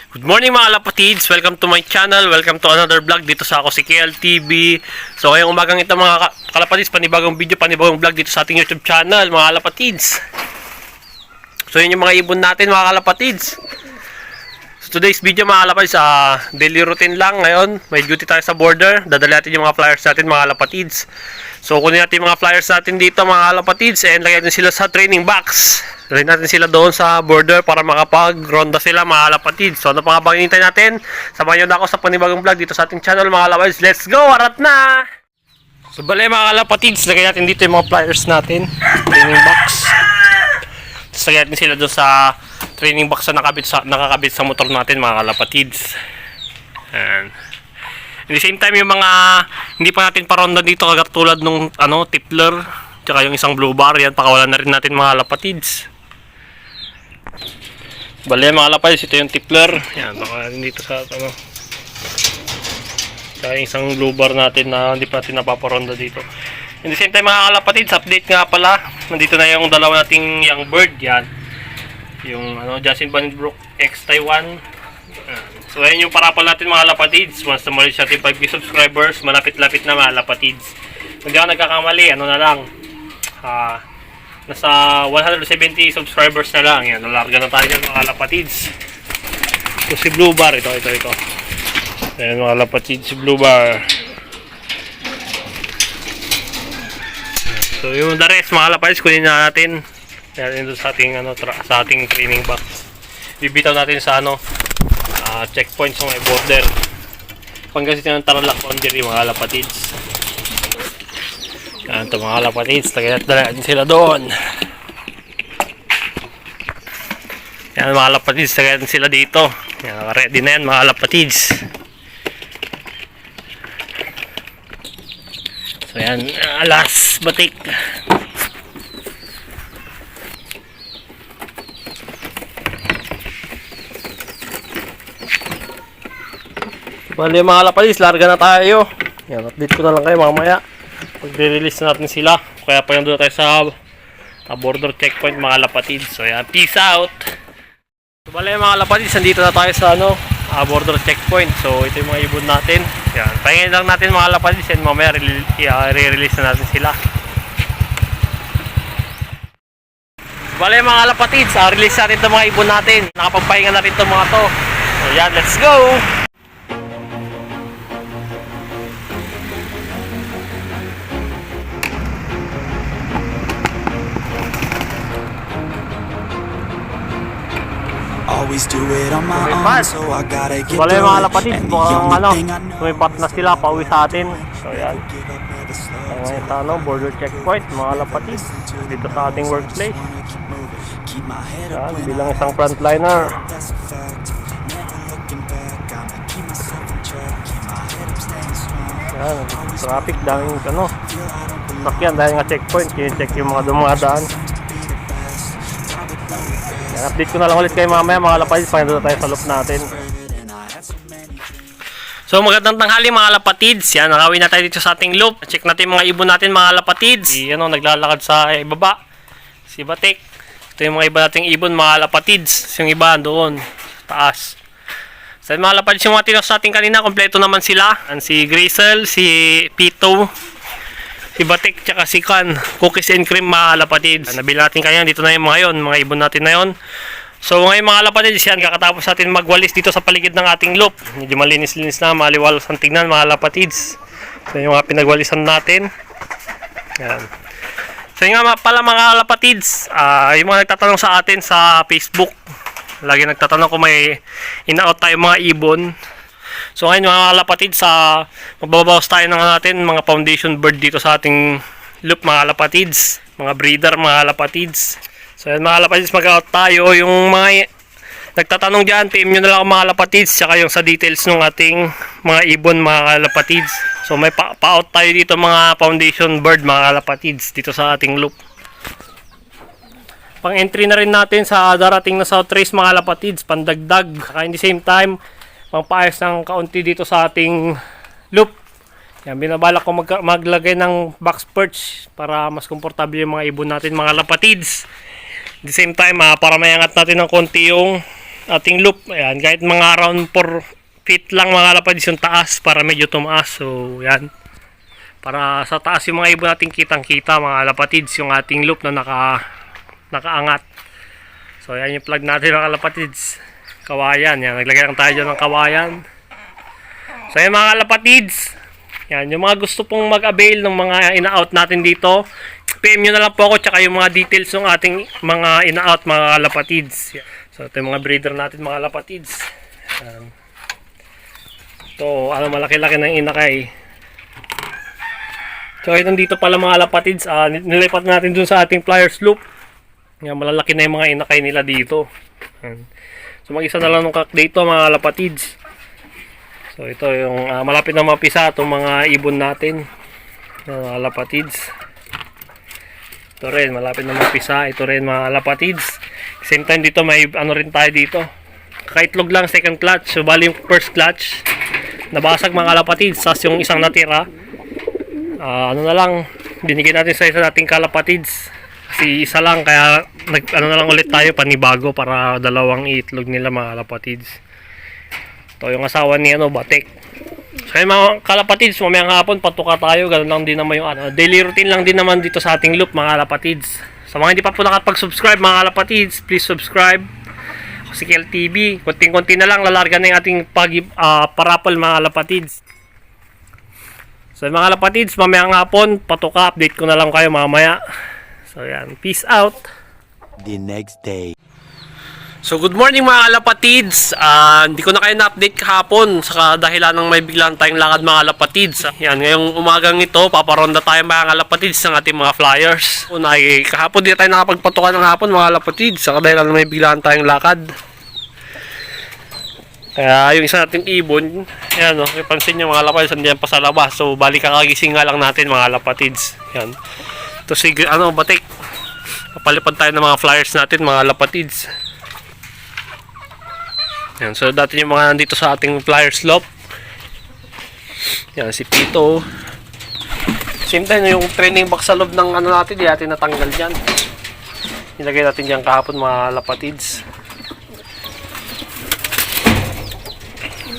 Good morning mga lapatids! Welcome to my channel. Welcome to another vlog dito sa ako si KLTV. So ngayong umagang ito mga kalapatids, panibagong video, panibagong vlog dito sa ating YouTube channel mga kalapatids. So yun yung mga ibon natin mga kalapatids. So today's video mga kalapatids, daily routine lang ngayon. May duty tayo sa border. Dadali natin yung mga flyers natin mga kalapatids. So kunin natin yung mga flyers natin dito mga kalapatids and lagyan natin sila sa training box. Dalhin natin sila doon sa border para makapag-ronda sila mga kalapatids. So ano pa nga bang hinihintay natin? Samahan nyo na ako sa panibagong vlog dito sa ating channel mga kalapatids. Let's go! Arat na! So bale mga kalapatids, lagyan natin dito yung mga flyers natin. Training box. Tapos lagyan natin sila doon sa training box na nakakabit sa motor natin mga kalapatids. And at the same time yung mga hindi pa natin paronda dito katulad nung tipler tsaka yung isang blue bar, yan pakawalan na rin natin mga kalapatids. Bale mga kalapatids, ito yung tipler. Yan, pakawalan dito sa tsaka yung isang blue bar natin na hindi pa natin napaparonda dito. At the same time mga kalapatids, update nga pala, nandito na yung dalawa nating young bird. Yan yung Justin Vandenbroek X Taiwan. So ayan yung parapal natin mga kalapatids. Once na mali siya 5k subscribers, malapit-lapit na mga kalapatids. Kung di ako nagkakamali, na lang, nasa 170 subscribers na lang. Yan, nalarga na tayo mga kalapatids. So si blue bar, ito. Ayan mga kalapatids, si blue bar. So yung the rest mga kalapatids, kunin na natin. Yan doon sa ating sa ating training box. Bibitaw natin sa checkpoint sa may border. Pangasinan ng Tarlac Boundary mga kalapatids. Yan ito mga kalapatids, lagyan sila doon. Yan mga kalapatids, lagyan sila dito. Yan, ready na yan mga kalapatids. So yan, alas, batik. Bali mga kalapatids, larga na tayo. Yan, update ko na lang kayo mamaya pag-release na natin sila. Kaya pa yung doon tayo sa border checkpoint mga kalapatids. So yan, peace out. So bali mga kalapatids, nandito na tayo sa border checkpoint. So ito yung mga ibon natin. Yan, pahingin lang natin mga kalapatids and mamaya re-release na natin sila. So bali mga kalapatids, release natin itong mga ibon natin. Nakapagpahinga na rin itong mga to. So yan, let's go! Always do it on my own, so I gotta get Bale through mga it. kalapatids, And the mukhang only thing I know sumipat na sila pauwi sa atin. So yan, give up, never slow. ngayon sa border checkpoint mga kalapatids dito sa ating workplace. Keep my head Yan, up when bilang I isang frontliner. that's a fact. Never looking back, I'ma keep myself in check. Keep my head up, staying strong. Yan, traffic, daming Feel I don't belong. sakyan dahil nga checkpoint, kine-check yung mga dumadaan. Yan, update ko na lang ulit kayo mamaya mga kalapatids, pagkanda tayo sa loop natin. And I had so many. So magandang tanghali mga kalapatids. Yan, nakawin na tayo dito sa ating loop. Check natin mga ibon natin mga kalapatids. Naglalakad sa ibaba. Si Batik. Ito yung mga iba nating ibon mga kalapatids. Yung iba doon, taas. So mga kalapatids, yung mga tinos natin kanina, kompleto naman sila. Si Grizzle, si Pito, si Batik, tsaka si Kan. Cookies and cream mga kalapatids. Nabili natin kanina, dito na yung mga yon, mga ibon natin na yon. So ngayon mga kalapatids, yan, kakatapos natin magwalis dito sa paligid ng ating loop. Medyo malinis-linis na, maliwalas ang tingnan mga kalapatids. So yung mga pinagwalisan natin. Yan. So yung nga pala mga kalapatids, yung mga nagtatanong sa atin sa Facebook, lagi nagtatanong kung may in-out tayo mga ibon. So ngayon mga kalapatids, magbabawas tayo ng natin mga foundation bird dito sa ating loop mga kalapatids, mga breeder mga kalapatids. So yan mga kalapatids, mag-out tayo. Yung mga nagtatanong dyan, PM nyo na lang mga kalapatids, tsaka yung sa details ng ating mga ibon mga kalapatids. So may pa-out tayo dito mga foundation bird mga kalapatids dito sa ating loop. Pang entry na rin natin sa darating na South Race mga kalapatids, pandagdag. Saka in the same time, pangpaayos ng kaunti dito sa ating loop. Yan, binabalak ko maglagay ng box perch para mas komportable yung mga ibon natin mga kalapatids. At the same time, para mayangat natin ng konti yung ating loop. Ayan, kahit mga around 4 feet lang mga lapatids yung taas para medyo tumaas. So, yan. Para sa taas yung mga ibon natin kitang-kita mga lapatids yung ating loop na nakaangat. So, yan yung plug natin mga lapatids. Kawayan. Yan, naglagay lang tayo dyan ng kawayan. So, yan mga lapatids. Yan, yung mga gusto pong mag-avail ng mga ina-out natin dito, PM nyo na lang po ako tsaka yung mga details ng ating mga ina-out mga lapatids. So, ito yung mga breeder natin mga lapatids. Ito, malaki-laki ng inakay. So, ito dito pala mga lapatids, nilipat natin dun sa ating pliers loop. Yan, malalaki na yung mga inakay nila dito. So, mag-isa na lang ng kak dito mga lapatids. So, ito yung malapit na mapisa itong mga ibon natin. Mga lapatids. Ito rin, malapit na mapisa. Ito rin mga lapatids. Same time dito, may ano rin tayo dito. Kakaitlog lang, second clutch. So, bali yung first clutch. Nabasag mga lapatids. Sas yung isang natira. Ano na lang, binigyan natin sa isa nating kalapatids. Kasi isa lang, kaya ano na lang ulit tayo, panibago para dalawang itlog nila mga lapatids. Ito yung asawa ni Batik. So yung mga kalapatids, mamayang hapon patuka tayo. Ganun lang din naman yung daily routine lang din naman dito sa ating loop mga kalapatids. Sa mga hindi pa po nakapag-subscribe mga kalapatids, please subscribe. Si Kel TV, konting-konti na lang lalarga na yung ating parapol mga kalapatids. So yung mga kalapatids, mamayang hapon patuka, update ko na lang kayo mamaya. So yan, peace out. The next day. So good morning mga kalapatids. Hindi ko na kayo na-update kahapon sa dahilan ng may biglang tayong lakad mga kalapatids. Yan, ngayong umagang ito, paparonda tayo mga kalapatids ng ating mga flyers. Kahapon di tayo nakapagpatukan ng hapon mga kalapatids sa dahilan ng may biglang tayong lakad. Kaya yung isa nating ibon, yan ipansin nyo mga kalapatids, nandiyan pa sa labas. So balik kakagising nga lang natin mga kalapatids. Yan. Ito si Batik. Kapalipad tayo ng mga flyers natin mga kalapatids. Yan, so dati yung mga nandito sa ating flyer slope. Yan, si Pito. Same time, yung training box sa loob ng natin, di natin natanggal dyan. Nilagay natin dyan kahapon mga lapatids.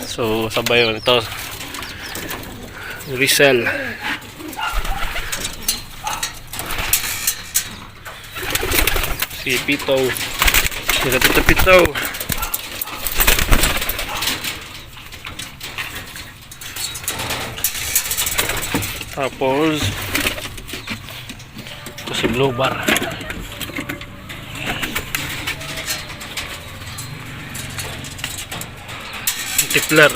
So, sabay yun. Ito, resell. Si Pito. Ito Pito. Tapos ito si Blue Bar. Tipler.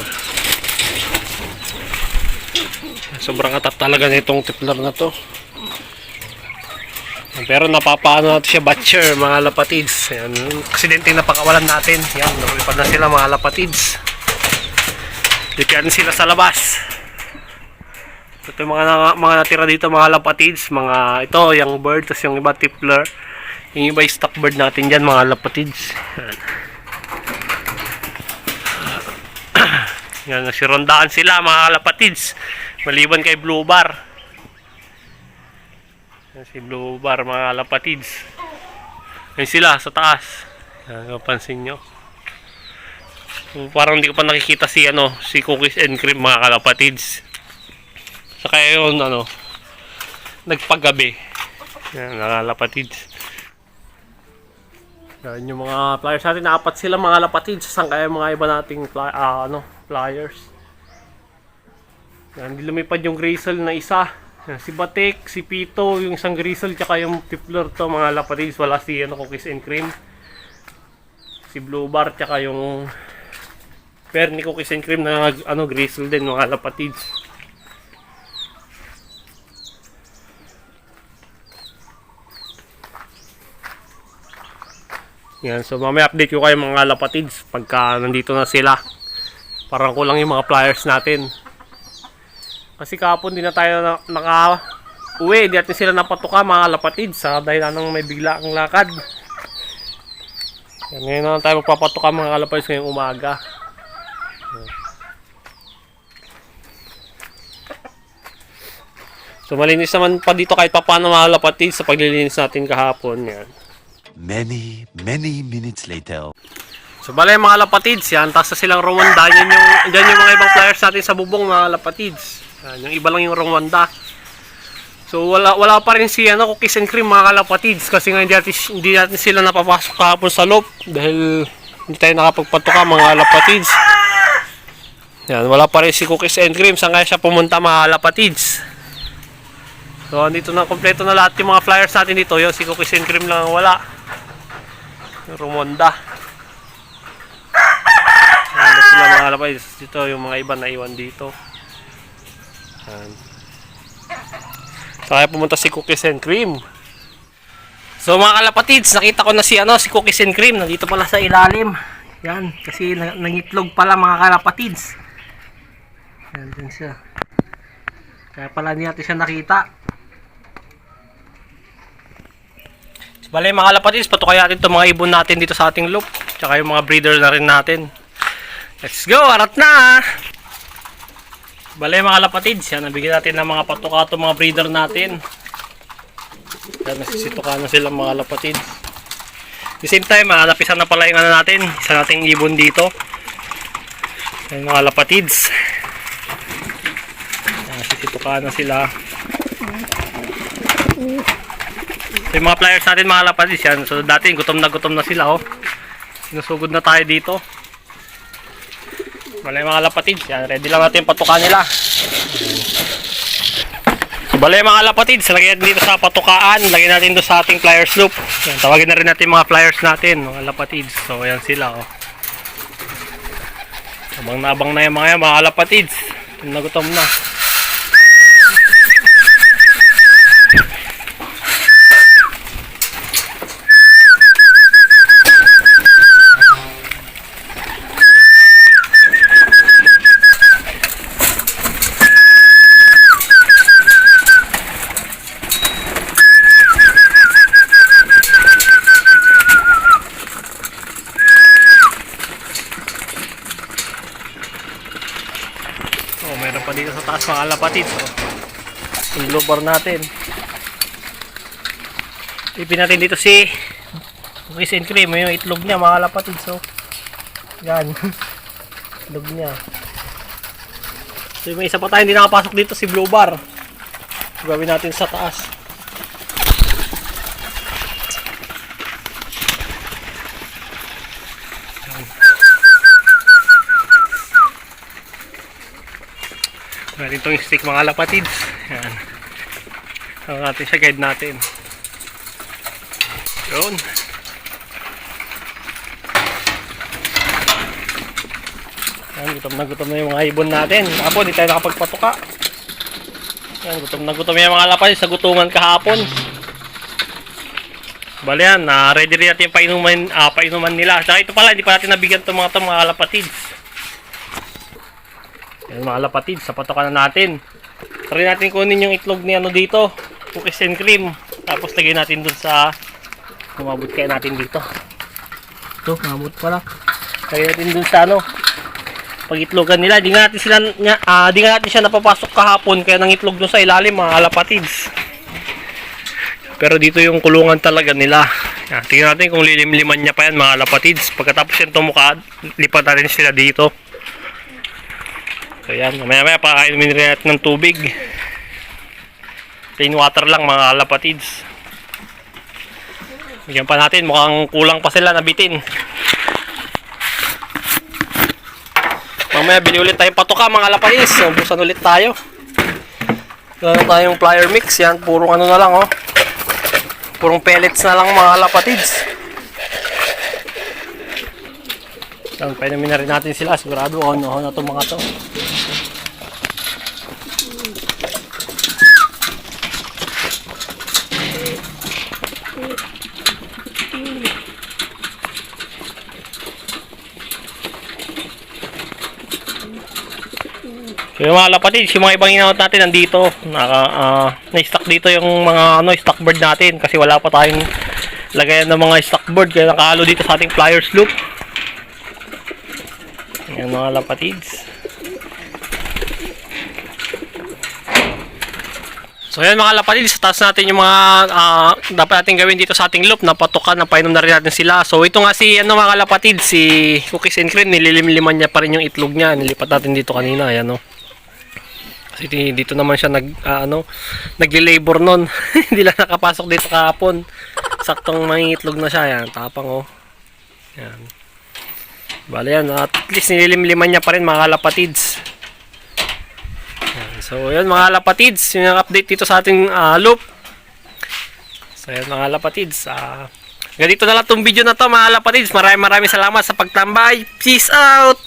Sobrang atap talaga nitong tipler na to. Pero napapaano natin siya batcher mga lapatids. Yan, aksidente na pakawalan natin. Yan, lumipad na sila mga lapatids. Lipian sila sa labas. Ito yung mga natira dito mga lapatids, ito yung bird, tapos yung iba tipler, yung iba yung stock bird natin dyan mga lapatids. Yan, nagsirondaan sila mga lapatids, maliban kay Blue Bar. Yan, si Blue Bar mga lapatids. Yan sila sa taas. Yan, kapansin nyo. Parang hindi ko pa nakikita si Cookies and Cream mga kalapatids. Saka yun, nagpagabi. Yan, nakalapatids. Yan, yung mga flyers natin, apat sila mga lapatids. Saan kaya mga iba nating flyers. Yan, hindi lumipad yung grizzle na isa. Yan, si Batik, si Pito, yung isang grizzle, tsaka yung tipler to mga lapatids. Wala si Cookies and Cream. Si Blue Bar, tsaka yung pair ni Cookies and Cream na grizzle din mga lapatids. Yan, so mamaya update ko kayo mga lapatids pagka nandito na sila. Parang kulang yung mga flyers natin. Kasi kahapon din na tayo naka-uwi, di natin sila napatuka mga lapatids sa dahil ng may bigla ang lakad. Yan, ngayon na tayo magpapatuka mga lapatids ngayong umaga. So malinis naman pa dito kahit pa paano mga lapatids sa paglilinis natin kahapon. Yan. Many minutes later. So bale mga lapatids, yan, taas na silang Rwanda. Yan yung mga ibang flyers natin sa bubong mga lapatids. Yan, yung iba lang yung Rwanda. So wala pa rin si cookies and cream mga kalapatids kasi nga hindi natin sila napapasok kahapon sa loob dahil hindi tayo nakapagpatuka mga kalapatids. Yan, wala pa rin si cookies and cream, saan kaya siya pumunta mga kalapatids. So andito na, kompleto na lahat yung mga flyers natin dito. Yung si cookies and cream lang ang wala. Yung Rwanda. Yan sila mga kalapatids. Dito yung mga iba na iwan dito. Yan. So kaya pumunta si cookies and cream. So mga kalapatids, nakita ko na si cookies and cream nandito pala sa ilalim. Yan, kasi nangitlog pala mga kalapatids. Yan din siya. Kaya pala hindi natin siya nakita. So, bale mga kalapatids, patukayan natin itong mga ibon natin dito sa ating loop. Tsaka yung mga breeder na rin natin. Let's go, arat na! Bale mga kalapatids, yan, nabigyan natin ng mga patuka itong mga breeder natin. Yan, nasisituka na sila mga kalapatids. At the same time, napisan na pala yung natin, isa nating ibon dito. Yan mga kalapatids. Yan, nasisituka na sila. So, yung mga flyers natin mga kalapatids, yan. So dati gutom na sila, oh. Sinusugod na tayo dito. Bale mga lapatids, yan, ready lang natin yung patuka nila. Bale mga lapatids, lagyan dito sa patukaan, lagyan natin doon sa ating flyers loop. Yan, tawagin na rin natin mga flyers natin, mga lapatids. So yan sila, oh. Abang na yung mga lapatids. Nagutom na. Oh, meron pa dito sa taas mga kalapatids. Oh. Yung blue bar natin. Ipin natin dito si cookies and cream. Yung itlog niya mga kalapatids. So, yan. Itlog niya. So, may isa pa tayo hindi nakapasok dito si blue bar. Gawin natin sa taas. Meron itong stick mga lapatids. Yan. Saan natin siya, guide natin. Yun. Yan, gutom na yung mga ibon natin. Kahapon, di tayo nakapagpatuka. Yan, gutom na yung mga lapatids sa gutungan kahapon. Bale yan, ready rin natin yung painuman nila. Saka ito pala, hindi pa natin nabigyan itong mga lapatids. Yan mga lapatids, sa patukan na natin. Try natin kunin yung itlog ni dito, cookies and cream. Tapos lagay natin dun sa kumabot kaya natin dito. Ito, kumabot pala. Lagay natin dun sa pag-itlogan nila. Di nga natin siya napapasok kahapon kaya nangitlog dun sa ilalim mga lapatids. Pero dito yung kulungan talaga nila. Yan, tingnan natin kung lilim-liman niya pa yan mga lapatids. Pagkatapos yan tumuka, lipat natin sila dito. So yan, maya pakainumin rin natin ng tubig. Plain water lang mga lapatids. Bigyan pa natin, mukhang kulang pa sila nabitin. Mamaya bili ulit tayong patuka mga lapatids. So, busan ulit tayo. Wala na tayong flyer mix. Yan, purong na lang, oh. Purong pellets na lang mga lapatids. Yan, painumin na rin natin sila. Sigurado na itong mga to. So yung mga lapatids, yung mga ibang inahot natin nandito. Na-stock dito yung mga stock board natin kasi wala pa tayong lagayan ng mga stock board kaya nakahalo dito sa ating flyers loop. Yan mga lapatids. So yan mga lapatid, sa taas natin yung mga dapat natin gawin dito sa ating loop. Napatukan, napainom na rin natin sila. So ito nga si mga lapatid, si Cookies and Cream, nililimliman niya pa rin yung itlog niya. Nilipat natin dito kanina, ayan o. Kasi dito naman siya nagli-labor nun. Hindi lang nakapasok dito kahapon. Saktong mangingitlog na siya, ayan, tapang o. Ayan. Bale yan, at least nililimliman niya pa rin mga lapatids. So, yun mga lapatids, yung update dito sa ating loop. So, yun mga lapatids. Ganito na lang itong video na to mga lapatids. Maraming salamat sa pagtambay. Peace out!